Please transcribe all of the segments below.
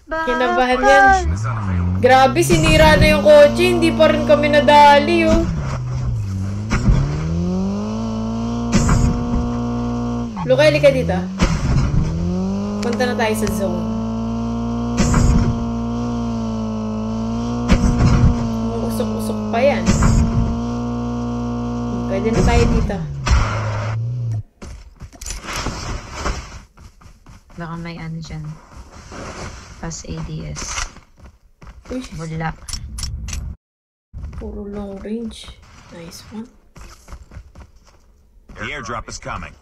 Kinabahan yan. Grabe, sinira na yung kotse. Hindi pa rin kami nadali, oh. Lukay, ka dito. Punta na tayo sa zone. Usok-usok pa yan. Pwede na tayo dito. Baka may ano dyan. Pas ADS. Uy. Wala. Puro long range. Nice one. The airdrop is coming.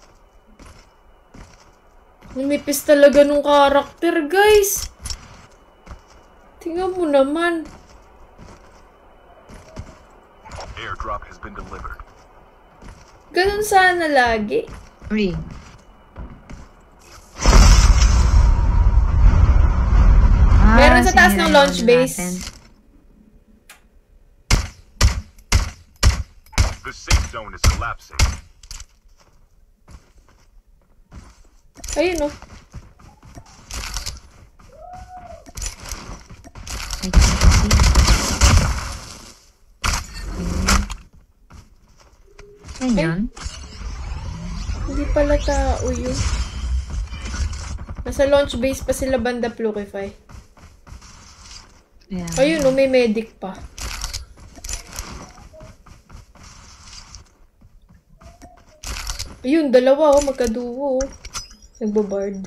Nipis talaga nung karakter, guys. Tingnan mo naman. Airdrop has been delivered. Ganun sana lagi. Free. Meron sa taas ng launch base. The safe zone is collapsing. Ayun, oh. I can't see. Yan yun? Hindi pala tao yun. Nasa launch base pa sila banda Plukify. Yeah. Ayun, oh, may medic pa. Ayun, dalawa, oh, magkaduo, oh. Nagbabard.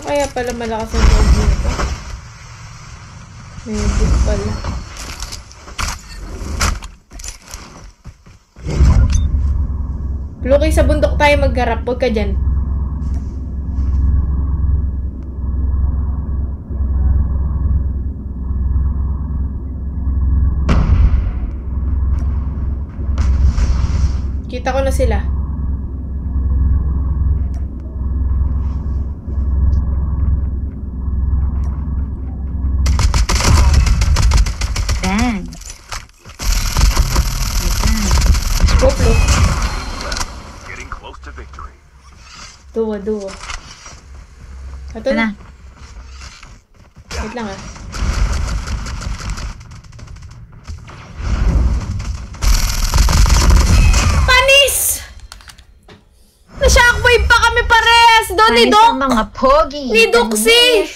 Kaya pala malakas ang loob nito. Medic pala. Pluki, sa bundok tayo magharap. Huwag ka dyan. Kita ko na sila. Bang! Look. Getting close to victory. Duo. Ito na. Wait lang, ah. Panis! Na-shockwave pa kami parehas! Doon ni Doc! Mga pogi! Ni Doxy!